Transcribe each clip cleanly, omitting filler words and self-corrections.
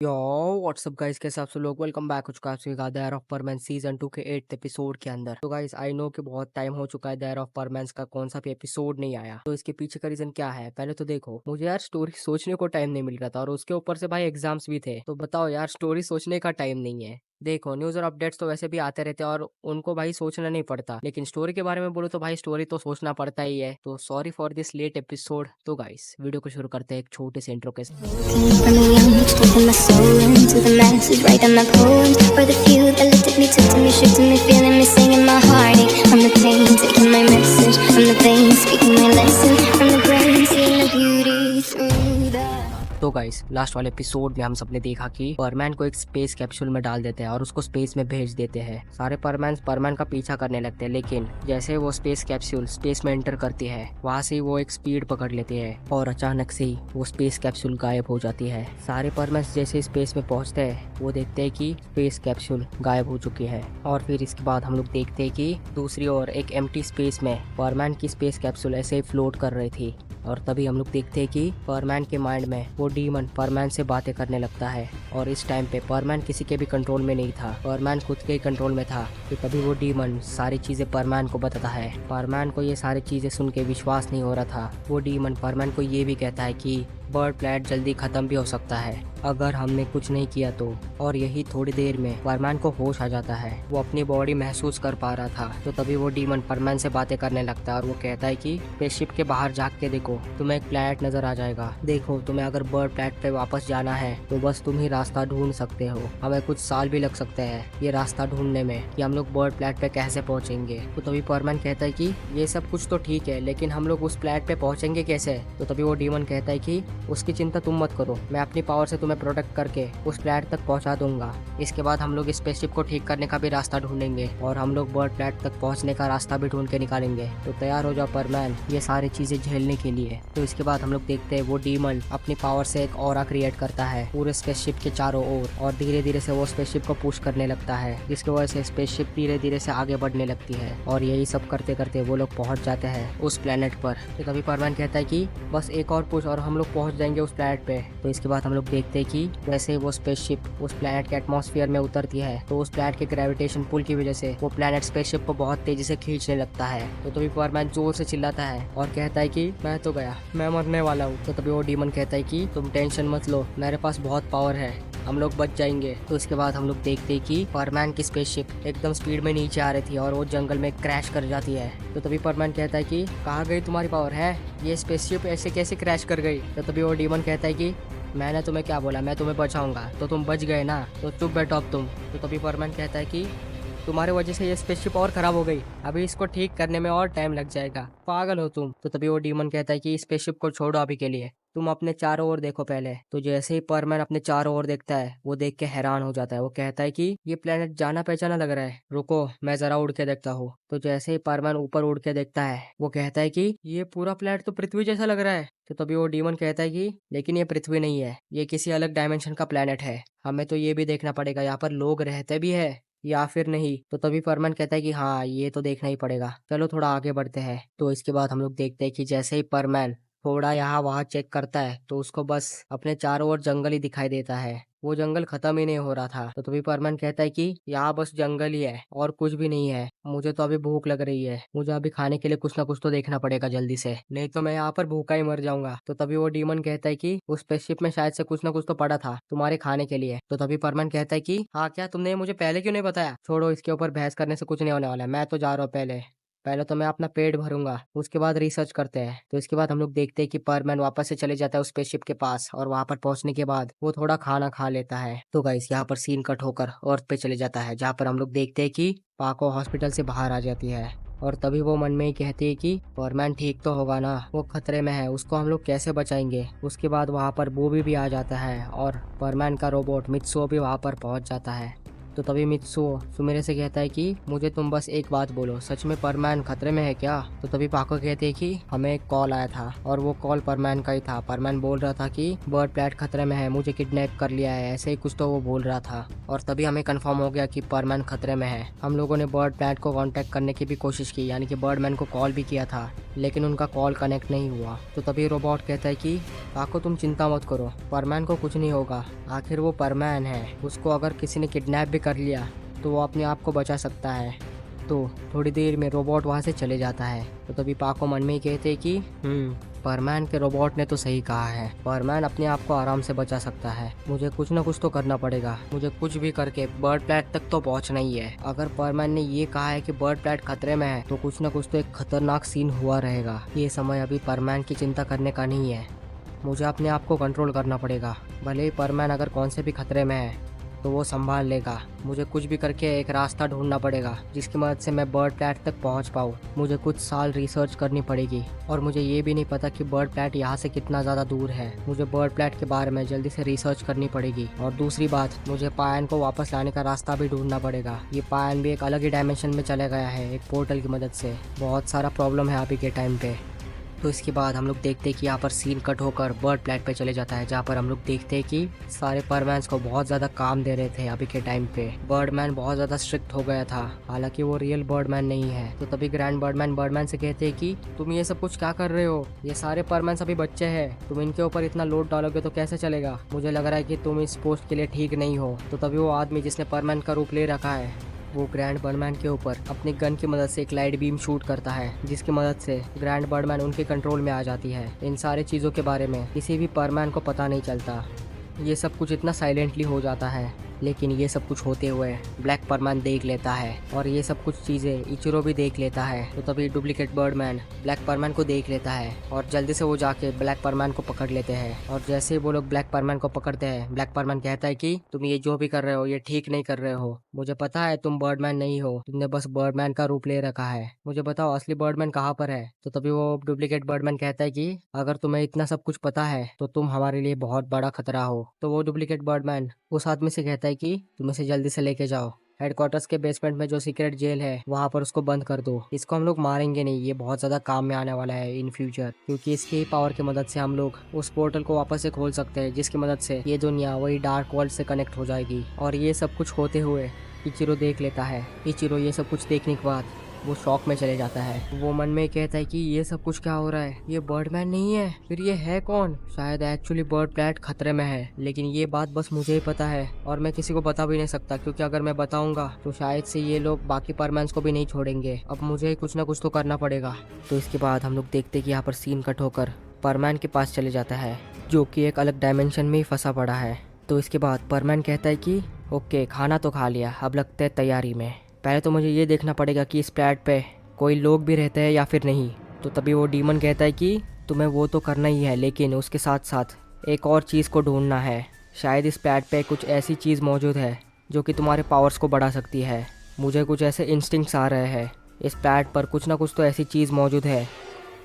यो WhatsApp guys, कैसे आप सब लोग। वेलकम बैक हो चुका है आपसे दायर ऑफ परमैन सीजन 2 के 8th एपिसोड के अंदर। तो गाइस आई नो कि बहुत टाइम हो चुका है दायर ऑफ परमैन का कौन सा भी एपिसोड नहीं आया। तो इसके पीछे का रीजन क्या है, पहले तो देखो, मुझे यार स्टोरी सोचने को टाइम नहीं मिल रहा था और उसके ऊपर से भाई एग्जाम्स भी थे। तो बताओ यार, स्टोरी सोचने का टाइम नहीं है। देखो, न्यूज और अपडेट्स तो वैसे भी आते रहते हैं और उनको भाई सोचना नहीं पड़ता, लेकिन स्टोरी के बारे में बोलो तो भाई स्टोरी तो सोचना पड़ता ही है। तो sorry for this late episode. तो गाइस वीडियो को शुरू करते हैं एक छोटे से इंट्रो के साथ। From a young age, taking my soul into the masses, writing my poems for the few that lifted me, took to me, shifted me, feeling me, singing my heartache. From the pain, taking my message from the veins, speaking my lesson from the brain, seeing the beauty through the. तो guys, last वाले episode में हम सबने देखा कि परमैन को एक space capsule में डाल देते हैं और उसको स्पेस में भेज देते हैं। सारे परमैन का पीछा करने लगते हैं, लेकिन जैसे वो स्पेस कैप्सूल स्पेस में एंटर करती है, वहाँ से वो एक स्पीड पकड़ लेती है और अचानक से ही वो स्पेस कैप्सूल गायब हो जाती है। सारे परमैन जैसे स्पेस में पहुंचते हैं, वो देखते हैं कि स्पेस कैप्सूल गायब हो चुकी है। और फिर इसके बाद हम लोग देखते हैं कि दूसरी ओर एक एम्प्टी स्पेस में परमैन की स्पेस कैप्सूल ऐसे ही फ्लोट कर रही थी। और तभी हम लोग देखते हैं कि परमैन के माइंड में वो डीमन परमैन से बातें करने लगता है। और इस टाइम पे परमैन किसी के भी कंट्रोल में नहीं था, परमैन खुद के ही कंट्रोल में था। तो तभी वो डीमन सारी चीजें परमैन को बताता है। परमैन को ये सारी चीजें सुन के विश्वास नहीं हो रहा था। वो डीमन परमैन को ये भी कहता है कि बर्ड प्लेनेट जल्दी खत्म भी हो सकता है अगर हमने कुछ नहीं किया तो। और यही थोड़ी देर में परमैन को होश आ जाता है, वो अपनी बॉडी महसूस कर पा रहा था। तो तभी वो डीमन परमैन से बातें करने लगता है और वो कहता है कि स्पेसशिप के बाहर झांक के देखो, तुम्हें एक प्लेनेट नजर आ जाएगा। देखो, तुम्हें अगर बर्ड प्लेनेट पे वापस जाना है तो बस तुम ही रास्ता ढूंढ सकते हो। हमें कुछ साल भी लग सकते हैं ये रास्ता ढूंढने में कि हम लोग बर्ड प्लेनेट पे कैसे पहुंचेंगे। तो तभी परमैन कहता है कि ये सब कुछ तो ठीक है, लेकिन हम लोग उस प्लेनेट पे पहुंचेंगे कैसे। तो तभी वो डीमन कहता है कि उसकी चिंता तुम मत करो, मैं अपनी पावर से तुम्हें प्रोटेक्ट करके उस प्लेनेट तक पहुंचा दूंगा। इसके बाद हम लोग स्पेसशिप को ठीक करने का भी रास्ता ढूंढेंगे और हम लोग बर्ड प्लेनेट तक पहुंचने का रास्ता भी ढूंढ के निकालेंगे। तो तैयार हो जाओ परमैन ये सारी चीजें झेलने के लिए। तो इसके बाद हम लोग देखते हैं वो डीमन अपनी पावर से एक ऑरा क्रिएट करता है पूरे स्पेसशिप के चारों ओर, और धीरे धीरे से वो स्पेसशिप को पुश करने लगता है, जिसकी वजह से स्पेसशिप धीरे धीरे से आगे बढ़ने लगती है। और यही सब करते करते वो लोग पहुंच जाते हैं उस प्लेनेट पर। तो तभी परमैन कहता है कि बस एक और पुश और हम लोग पहुंच जाएंगे उस प्लेनेट पे। तो इसके बाद हम लोग देखते हैं कि जैसे ही वो स्पेसशिप उस प्लेनेट के एटमॉस्फेयर में उतरती है, तो उस प्लेनेट के ग्रेविटेशन पुल की वजह से वो प्लेनेट स्पेसशिप को बहुत तेजी से खींचने लगता है। तो तभी परमैन जोर से चिल्लाता है और कहता है कि मैं तो गया, मैं मरने वाला हूँ। तो तभी वो डीमन कहता है कि तुम टेंशन मत लो, मेरे पास बहुत पावर है, हम लोग बच जाएंगे। तो इसके बाद हम लोग देखते हैं कि परमैन की स्पेसशिप एकदम स्पीड में नीचे आ रही थी और वो जंगल में क्रैश कर जाती है। तो तभी परमैन कहता है कि कहाँ गई तुम्हारी पावर है, ये स्पेसशिप ऐसे कैसे क्रैश कर गई। तो तभी वो डीमन कहता है कि मैंने तुम्हें क्या बोला, मैं तुम्हें बचाऊंगा, तो तुम बच गए ना, तो चुप बैठो अब तुम। तो तभी परमैन कहता है कि तुम्हारे वजह से ये स्पेसशिप और खराब हो गई, अभी इसको ठीक करने में और टाइम लग जाएगा, पागल हो तुम। तो तभी वो डीमन कहता है कि स्पेसशिप को छोड़ो अभी के लिए, तुम अपने चारों ओर देखो पहले। तो जैसे ही परमैन अपने चारों ओर देखता है, वो देख के हैरान हो जाता है। वो कहता है कि ये प्लेनेट जाना पहचाना लग रहा है, रुको मैं जरा उड़ के देखता हूँ। तो जैसे ही परमैन ऊपर उड़ के देखता है, वो कहता है कि ये पूरा प्लेनेट तो पृथ्वी जैसा लग रहा है। तो तभी वो डीमन कहता है कि लेकिन ये पृथ्वी नहीं है, ये किसी अलग डायमेंशन का प्लेनेट है, हमें तो ये भी देखना पड़ेगा यहाँ पर लोग रहते भी है या फिर नहीं। तो तभी फरमान कहता है कि हाँ ये तो देखना ही पड़ेगा, चलो थोड़ा आगे बढ़ते हैं। तो इसके बाद हम लोग देखते हैं कि जैसे ही परमैन थोड़ा यहाँ वहाँ चेक करता है, तो उसको बस अपने चारों ओर जंगल ही दिखाई देता है। वो जंगल खत्म ही नहीं हो रहा था। तो तभी परमैन कहता है कि यहाँ बस जंगल ही है और कुछ भी नहीं है, मुझे तो अभी भूख लग रही है, मुझे अभी खाने के लिए कुछ ना कुछ तो देखना पड़ेगा जल्दी से, नहीं तो मैं यहाँ पर भूखा ही मर जाऊंगा। तो तभी वो डीमन कहता है कि उस स्पेसशिप में शायद से कुछ ना कुछ तो पड़ा था तुम्हारे खाने के लिए। तो तभी परमैन कहता है कि हाँ क्या, तुमने ये मुझे पहले क्यों नहीं बताया। छोड़ो, इसके ऊपर बहस करने से कुछ नहीं होने वाला है, मैं तो जा रहा हूँ, पहले पहले तो मैं अपना पेट भरूंगा, उसके बाद रिसर्च करते हैं। तो इसके बाद हम लोग देखते हैं कि परमैन वापस से चले जाता है उस स्पेसशिप के पास, और वहां पर पहुंचने के बाद वो थोड़ा खाना खा लेता है। तो गाइस यहाँ पर सीन कट होकर अर्थ पे चले जाता है, जहाँ पर हम लोग देखते हैं कि पाको हॉस्पिटल से बाहर आ जाती है। और तभी वो मन में ही कहती है कि परमैन ठीक तो होगा ना, वो खतरे में है, उसको हम लोग कैसे बचाएंगे। उसके बाद वहाँ पर बूबी भी आ जाता है और परमैन का रोबोट मित्सुओ भी वहाँ पर पहुँच जाता है। तो तभी मित्सुओ सुमिरे से कहता है कि मुझे तुम बस एक बात बोलो, सच में परमैन खतरे में है क्या? तो तभी पाको कहते हैं कि हमें एक कॉल आया था और वो कॉल परमैन का ही था। परमैन बोल रहा था कि बर्ड प्लैट खतरे में है, मुझे किडनैप कर लिया है, ऐसे ही कुछ तो वो बोल रहा था। और तभी हमें कंफर्म हो गया कि परमैन खतरे में है। हम लोगों ने बर्ड प्लैट को कांटेक्ट करने की भी कोशिश की, यानी कि बर्डमैन को कॉल भी किया था, लेकिन उनका कॉल कनेक्ट नहीं हुआ। तो तभी रोबोट कहता है कि पाको तुम चिंता मत करो, परमैन को कुछ नहीं होगा, आखिर वो परमैन है, उसको अगर किसी ने किडनैप भी कर लिया तो वो अपने आप को बचा सकता है। तो थोड़ी देर में रोबोट वहाँ से चले जाता है। तो तभी पाको मन में ही कहते हैं कि परमैन के रोबोट ने तो सही कहा है, परमैन अपने आप को आराम से बचा सकता है, मुझे कुछ ना कुछ तो करना पड़ेगा, मुझे कुछ भी करके बर्ड प्लैट तक तो पहुंचना ही है। अगर परमैन ने ये कहा है कि बर्ड प्लैट खतरे में है तो कुछ ना कुछ तो एक खतरनाक सीन हुआ रहेगा। ये समय अभी परमैन की चिंता करने का नहीं है, मुझे अपने आप को कंट्रोल करना पड़ेगा। भले ही परमैन अगर कौन से भी खतरे में है तो वो संभाल लेगा, मुझे कुछ भी करके एक रास्ता ढूंढना पड़ेगा जिसकी मदद से मैं बर्ड प्लैट तक पहुंच पाऊँ। मुझे कुछ साल रिसर्च करनी पड़ेगी और मुझे ये भी नहीं पता कि बर्ड प्लैट यहाँ से कितना ज़्यादा दूर है। मुझे बर्ड प्लैट के बारे में जल्दी से रिसर्च करनी पड़ेगी। और दूसरी बात, मुझे पायन को वापस लाने का रास्ता भी ढूंढना पड़ेगा। ये पायन भी एक अलग ही डायमेंशन में चले गया है एक पोर्टल की मदद से। बहुत सारा प्रॉब्लम है अभी के टाइम पे। तो इसके बाद हम लोग देखते हैं कि यहाँ पर सीन कट होकर बर्ड प्लैट पे चले जाता है, जहाँ पर हम लोग देखते हैं कि सारे परमैन्स को बहुत ज़्यादा काम दे रहे थे अभी के टाइम पे। बर्डमैन बहुत ज़्यादा स्ट्रिक्ट हो गया था, हालांकि वो रियल बर्डमैन नहीं है। तो तभी ग्रैंड बर्डमैन से कहते हैं कि तुम ये सब कुछ क्या कर रहे हो, ये सारे परमैन्स अभी बच्चे हैं, तुम इनके ऊपर इतना लोड डालोगे तो कैसे चलेगा, मुझे लग रहा है कि तुम इस पोस्ट के लिए ठीक नहीं हो। तो तभी वो आदमी जिसने परमैन का रूप ले रखा है वो ग्रैंड बर्डमैन के ऊपर अपनी गन की मदद से एक लाइट बीम शूट करता है, जिसकी मदद से ग्रैंड बर्डमैन उनके कंट्रोल में आ जाती है। इन सारे चीज़ों के बारे में किसी भी परमैन को पता नहीं चलता, ये सब कुछ इतना साइलेंटली हो जाता है। लेकिन ये सब कुछ होते हुए ब्लैक परमैन देख लेता है और ये सब कुछ चीज़ें इचिरो भी देख लेता है। तो तभी डुप्लीकेट बर्डमैन ब्लैक परमैन को देख लेता है और जल्दी से वो जाके ब्लैक परमैन को पकड़ लेते हैं। और जैसे ही वो लोग ब्लैक परमैन को पकड़ते हैं, ब्लैक परमैन कहता है कि तुम ये जो भी कर रहे हो ये ठीक नहीं कर रहे हो, मुझे पता है तुम बर्डमैन नहीं हो, तुमने बस बर्डमैन का रूप ले रखा है, मुझे बताओ असली बर्डमैन कहाँ पर है। तो तभी वो डुप्लीकेट बर्डमैन कहता है कि अगर तुम्हें इतना सब कुछ पता है तो तुम हमारे लिए बहुत बड़ा खतरा हो। तो वो डुप्लीकेट बर्डमैन उस आदमी से कहता है कि तुम इसे जल्दी से लेके जाओ, हेडक्वार्टर्स के बेसमेंट में जो सीक्रेट जेल है वहाँ पर उसको बंद कर दो। इसको हम लोग मारेंगे नहीं, ये बहुत ज्यादा काम में आने वाला है इन फ्यूचर, क्योंकि इसकी पावर की मदद से हम लोग उस पोर्टल को वापस से खोल सकते हैं, जिसकी मदद से ये दुनिया वही डार्क वर्ल्ड से कनेक्ट हो जाएगी। और ये सब कुछ होते हुए इचिरो देख लेता है। इचिरो ये सब कुछ देखने के बाद वो शॉक में चले जाता है। वो मन में कहता है कि ये सब कुछ क्या हो रहा है, ये बर्डमैन नहीं है, फिर ये है कौन? शायद एक्चुअली बर्ड प्लैट खतरे में है, लेकिन ये बात बस मुझे ही पता है और मैं किसी को बता भी नहीं सकता, क्योंकि अगर मैं बताऊंगा तो शायद से ये लोग बाकी परमैन्स को भी नहीं छोड़ेंगे। अब मुझे ही कुछ ना कुछ तो करना पड़ेगा। तो इसके बाद हम लोग देखते कि यहाँ पर सीन कट होकर परमैन के पास चले जाता है, जो कि एक अलग डायमेंशन में ही फंसा पड़ा है। तो इसके बाद परमैन कहता है कि ओके, खाना तो खा लिया, अब लगते है तैयारी में। पहले तो मुझे ये देखना पड़ेगा कि इस प्लैट पे कोई लोग भी रहते हैं या फिर नहीं। तो तभी वो डीमन कहता है कि तुम्हें वो तो करना ही है, लेकिन उसके साथ साथ एक और चीज़ को ढूंढना है। शायद इस प्लैट पे कुछ ऐसी चीज़ मौजूद है जो कि तुम्हारे पावर्स को बढ़ा सकती है। मुझे कुछ ऐसे इंस्टिंक्ट्स आ रहे हैं, इस प्लैट पर कुछ ना कुछ तो ऐसी चीज़ मौजूद है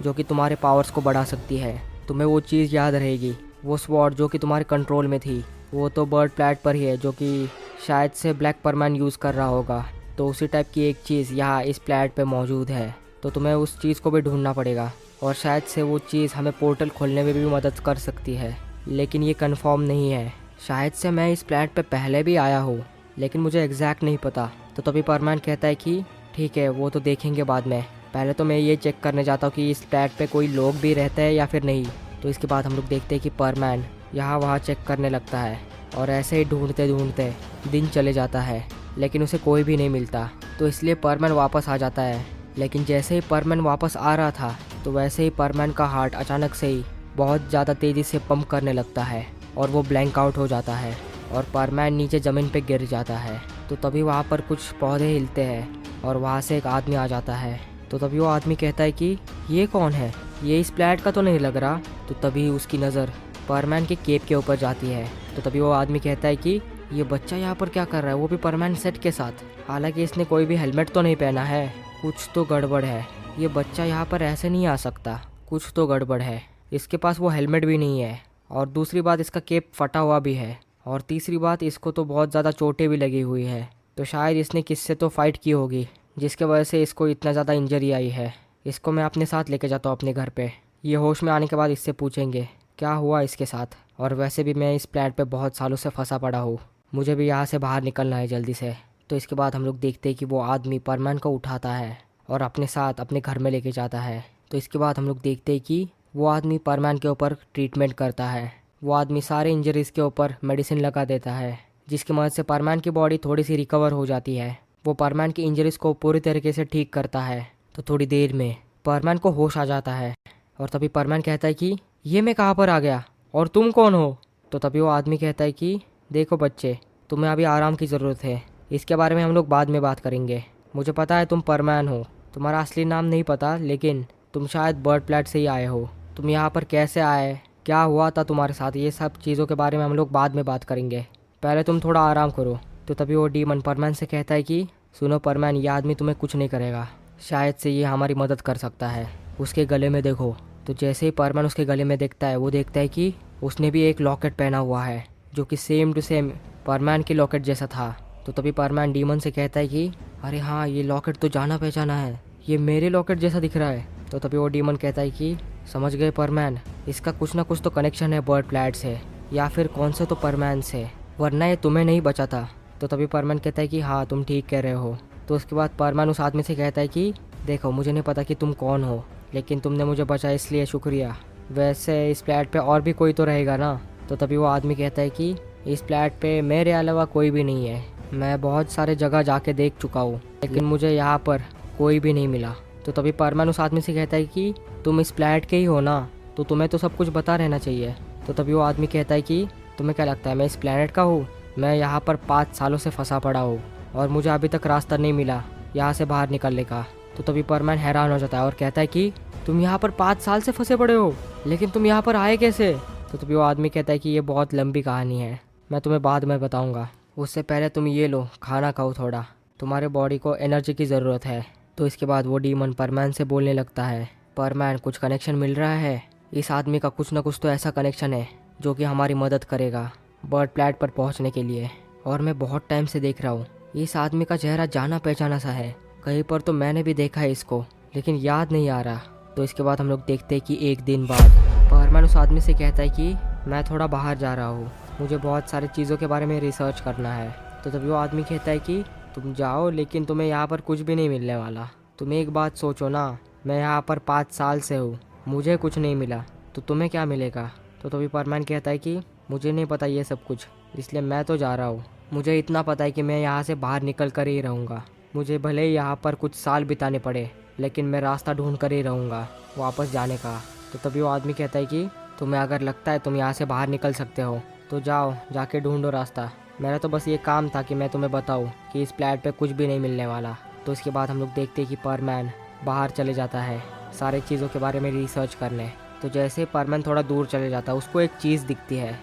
जो कि तुम्हारे पावर्स को बढ़ा सकती है। तुम्हें वो चीज़ याद रहेगी, वो स्वॉर्ड जो कि तुम्हारे कंट्रोल में थी, वो तो बर्ड प्लैट पर ही है, जो कि शायद से ब्लैक परमैन यूज़ कर रहा होगा। तो उसी टाइप की एक चीज़ यहाँ इस प्लैट पे मौजूद है, तो तुम्हें उस चीज़ को भी ढूंढना पड़ेगा और शायद से वो चीज़ हमें पोर्टल खोलने में भी मदद कर सकती है, लेकिन ये कंफर्म नहीं है। शायद से मैं इस प्लैट पे पहले भी आया हूँ, लेकिन मुझे एग्जैक्ट नहीं पता। तो तभी परमैन कहता है कि ठीक है, वो तो देखेंगे बाद में, पहले तो मैं ये चेक करने जाता हूँ कि इस प्लैट पे कोई लोग भी रहते हैं या फिर नहीं। तो इसके बाद हम लोग देखते हैं कि परमैन यहाँ वहाँ चेक करने लगता है और ऐसे ही ढूंढते ढूंढते दिन चले जाता है, लेकिन उसे कोई भी नहीं मिलता। तो इसलिए परमैन वापस आ जाता है, लेकिन जैसे ही परमैन वापस आ रहा था तो वैसे ही परमैन का हार्ट अचानक से ही बहुत ज़्यादा तेज़ी से पंप करने लगता है और वो ब्लैंक आउट हो जाता है और परमैन नीचे ज़मीन पे गिर जाता है। तो तभी वहाँ पर कुछ पौधे हिलते हैं और वहाँ से एक आदमी आ जाता है। तो तभी वो आदमी कहता है कि ये कौन है, ये इस प्लैट का तो नहीं लग रहा। तो तभी उसकी नज़र परमैन के केप के ऊपर जाती है। तो तभी वो आदमी कहता है कि ये बच्चा यहाँ पर क्या कर रहा है, वो भी परमैन सेट के साथ, हालांकि इसने कोई भी हेलमेट तो नहीं पहना है, कुछ तो गड़बड़ है, ये बच्चा यहाँ पर ऐसे नहीं आ सकता, कुछ तो गड़बड़ है। इसके पास वो हेलमेट भी नहीं है और दूसरी बात इसका केप फटा हुआ भी है और तीसरी बात इसको तो बहुत ज़्यादा चोटें भी लगी हुई है। तो शायद इसने किससे तो फाइट की होगी जिसके वजह से इसको इतना ज़्यादा इंजरी आई है। इसको मैं अपने साथ लेके जाता हूँ अपने घर पे। ये होश में आने के बाद इससे पूछेंगे क्या हुआ इसके साथ। और वैसे भी मैं इस प्लेनेट पे बहुत सालों से फंसा पड़ा हूँ, मुझे भी यहाँ से बाहर निकलना है जल्दी से। तो इसके बाद हम लोग देखते हैं कि वो आदमी परमैन को उठाता है और अपने साथ अपने घर में लेके जाता है। तो इसके बाद हम लोग देखते हैं कि वो आदमी परमैन के ऊपर ट्रीटमेंट करता है। वो आदमी सारे इंजरीज़ के ऊपर मेडिसिन लगा देता है जिसकी मदद से परमैन की बॉडी थोड़ी सी रिकवर हो जाती है। वो परमैन की इंजरीज़ को पूरी तरीके से ठीक करता है। तो थोड़ी देर में परमैन को होश आ जाता है और तभी परमैन कहता है कि ये मैं कहाँ पर आ गया और तुम कौन हो। तो तभी वो आदमी कहता है कि देखो बच्चे, तुम्हें अभी आराम की ज़रूरत है, इसके बारे में हम लोग बाद में बात करेंगे। मुझे पता है तुम परमैन हो, तुम्हारा असली नाम नहीं पता, लेकिन तुम शायद बर्ड प्लेनेट से ही आए हो। तुम यहाँ पर कैसे आए, क्या हुआ था तुम्हारे साथ, ये सब चीज़ों के बारे में हम लोग बाद में बात करेंगे, पहले तुम थोड़ा आराम करो। तो तभी वो डीमन परमैन से कहता है कि सुनो परमैन, ये आदमी तुम्हें कुछ नहीं करेगा, शायद से ये हमारी मदद कर सकता है। उसके गले में देखो। तो जैसे ही परमैन उसके गले में देखता है, वो देखता है कि उसने भी एक लॉकेट पहना हुआ है जो कि सेम टू सेम परमैन की लॉकेट जैसा था। तो तभी परमैन डीमन से कहता है कि अरे हाँ, ये लॉकेट तो जाना पहचाना है, ये मेरे लॉकेट जैसा दिख रहा है। तो तभी वो डीमन कहता है कि समझ गए परमैन, इसका कुछ ना कुछ तो कनेक्शन है बर्ड प्लेनेट से या फिर कौन से तो परमैन से, वरना ये तुम्हें नहीं बचा था। तो तभी परमैन कहता है कि हाँ तुम ठीक कह रहे हो। तो उसके बाद परमैन उस आदमी से कहता है कि देखो, मुझे नहीं पता कि तुम कौन हो, लेकिन तुमने मुझे बचाया इसलिए शुक्रिया। वैसे इस प्लेनेट पे और भी कोई तो रहेगा ना। तो तभी वो आदमी कहता है कि इस प्लेनेट पे मेरे अलावा कोई भी नहीं है, मैं बहुत सारे जगह जाके देख चुका हूँ, लेकिन मुझे यहाँ पर कोई भी नहीं मिला। तो तभी परमैन उस आदमी से कहता है कि तुम इस प्लेनेट के ही हो ना, तो तुम्हें तो सब कुछ पता रहना चाहिए। तो तभी वो आदमी कहता है कि तुम्हें क्या लगता है मैं इस प्लेनेट का हूँ? मैं यहाँ पर 5 सालों से फंसा पड़ा हूँ और मुझे अभी तक रास्ता नहीं मिला यहाँ से बाहर निकलने का। तो तभी परमैन हैरान हो जाता है और कहता है कि तुम यहाँ पर 5 साल से फंसे पड़े हो, लेकिन तुम यहाँ पर आए कैसे? तो तभी वो आदमी कहता है कि ये बहुत लंबी कहानी है, मैं तुम्हें बाद में बताऊँगा, उससे पहले तुम ये लो, खाना खाओ थोड़ा, तुम्हारे बॉडी को एनर्जी की ज़रूरत है। तो इसके बाद वो डीमन परमैन से बोलने लगता है, परमैन कुछ कनेक्शन मिल रहा है, इस आदमी का कुछ ना कुछ तो ऐसा कनेक्शन है जो कि हमारी मदद करेगा बर्ड प्लेनेट पर पहुंचने के लिए। और मैं बहुत टाइम से देख रहा हूँ, इस आदमी का चेहरा जाना पहचाना सा है, कहीं पर तो मैंने भी देखा है इसको, लेकिन याद नहीं आ रहा। तो इसके बाद हम लोग देखते हैं कि एक दिन बाद परमैन उस आदमी से कहता है कि मैं थोड़ा बाहर जा रहा हूँ, मुझे बहुत सारी चीज़ों के बारे में रिसर्च करना है। तो तभी वो आदमी कहता है कि तुम जाओ, लेकिन तुम्हें यहाँ पर कुछ भी नहीं मिलने वाला। तुम एक बात सोचो ना, मैं यहाँ पर 5 साल से हूँ, मुझे कुछ नहीं मिला, तो तुम्हें क्या मिलेगा? तो तभी परमैन कहता है कि मुझे नहीं पता ये सब कुछ, इसलिए मैं तो जा रहा हूँ। मुझे इतना पता है कि मैं यहाँ से बाहर निकल कर ही रहूँगा, मुझे भले ही यहाँ पर कुछ साल बिताने पड़े, लेकिन मैं रास्ता ढूंढ कर ही रहूँगा वापस जाने का। तो तभी वो आदमी कहता है कि तुम्हें अगर लगता है तुम यहाँ से बाहर निकल सकते हो तो जाओ, जाके ढूंढो रास्ता, मेरा तो बस ये काम था कि मैं तुम्हें बताऊँ कि इस प्लेनेट पे कुछ भी नहीं मिलने वाला। तो इसके बाद हम लोग देखते हैं कि परमैन बाहर चले जाता है सारी चीज़ों के बारे में रिसर्च करने। तो जैसे परमैन थोड़ा दूर चले जाता है, उसको एक चीज़ दिखती है,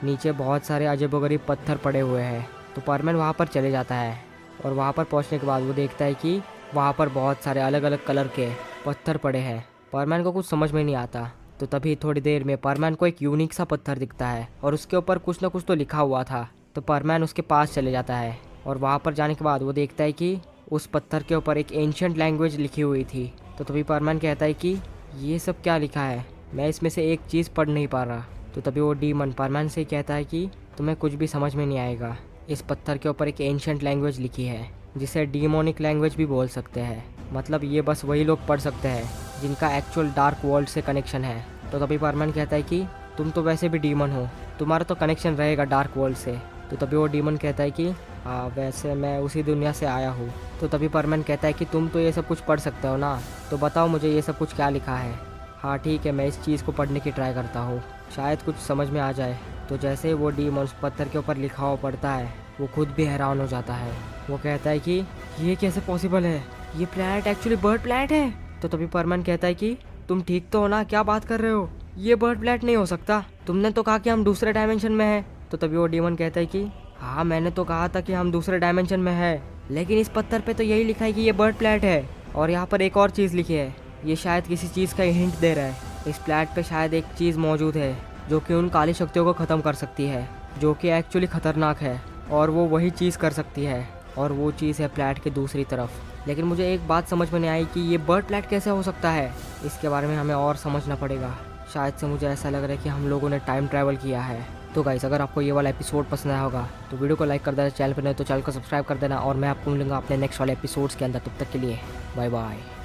नीचे बहुत सारे अजब-ओ-गरीब पत्थर पड़े हुए हैं। तो परमैन वहाँ पर चले जाता है और वहाँ पर पहुँचने के बाद वो देखता है कि वहाँ पर बहुत सारे अलग अलग कलर के पत्थर पड़े हैं। परमैन को कुछ समझ में नहीं आता। तो तभी थोड़ी देर में परमैन को एक यूनिक सा पत्थर दिखता है और उसके ऊपर कुछ ना कुछ तो लिखा हुआ था। तो परमैन उसके पास चले जाता है और वहाँ पर जाने के बाद वो देखता है कि उस पत्थर के ऊपर एक एंशिएंट लैंग्वेज लिखी हुई थी। तो तभी परमैन कहता है कि ये सब क्या लिखा है, मैं इसमें से एक चीज़ पढ़ नहीं पा रहा। तो तभी वो डीमन परमैन से कहता है कि तुम्हें कुछ भी समझ में नहीं आएगा, इस पत्थर के ऊपर एक एंशिएंट लैंग्वेज लिखी है जिसे डीमोनिक लैंग्वेज भी बोल सकते हैं, मतलब ये बस वही लोग पढ़ सकते हैं जिनका एक्चुअल डार्क वर्ल्ड से कनेक्शन है। तो तभी परमैन कहता है कि तुम तो वैसे भी डीमन हो, तुम्हारा तो कनेक्शन रहेगा डार्क वर्ल्ड से। तो तभी वो डीमन कहता है कि हाँ, वैसे मैं उसी दुनिया से आया हूँ। तो तभी परमैन कहता है कि तुम तो ये सब कुछ पढ़ सकते हो ना, तो बताओ मुझे ये सब कुछ क्या लिखा है। हाँ ठीक है, मैं इस चीज़ को पढ़ने की ट्राई करता हूँ, शायद कुछ समझ में आ जाए। तो जैसे ही वो डीमन उस पत्थर के ऊपर लिखा हुआ पढ़ता है, वो खुद भी हैरान हो जाता है। वो कहता है कि ये कैसे पॉसिबल है, ये प्लैनेट एक्चुअली बर्ड प्लैनेट है। तो तभी परमैन कहता है कि तुम ठीक तो हो ना, क्या बात कर रहे हो, ये बर्ड प्लैनेट नहीं हो सकता, तुमने तो कहा कि हम दूसरे डायमेंशन में हैं। तो तभी वो डीमन कहता है कि हाँ, मैंने तो कहा था कि हम दूसरे डायमेंशन में है, लेकिन इस पत्थर पे तो यही लिखा है कि ये बर्ड प्लैनेट है। और यहाँ पर एक और चीज़ लिखी है, ये शायद किसी चीज़ का हिंट दे रहा है। इस प्लैनेट पे शायद एक चीज़ मौजूद है जो कि उन काली शक्तियों को ख़त्म कर सकती है, जो कि एक्चुअली ख़तरनाक है, और वो वही चीज़ कर सकती है और वो चीज़ है प्लेट के दूसरी तरफ। लेकिन मुझे एक बात समझ में नहीं आई कि ये बर्ड प्लेट कैसे हो सकता है। इसके बारे में हमें और समझना पड़ेगा। शायद से मुझे ऐसा लग रहा है कि हम लोगों ने टाइम ट्रैवल किया है। तो गाइस, अगर आपको ये वाला एपिसोड पसंद आया होगा तो वीडियो को लाइक कर देना, चैनल पर नहीं तो चैनल को सब्सक्राइब कर देना, और मैं आपको मिलूंगा अपने नेक्स्ट वाले एपिसोड्स के अंदर। तब तक के लिए बाय बाय।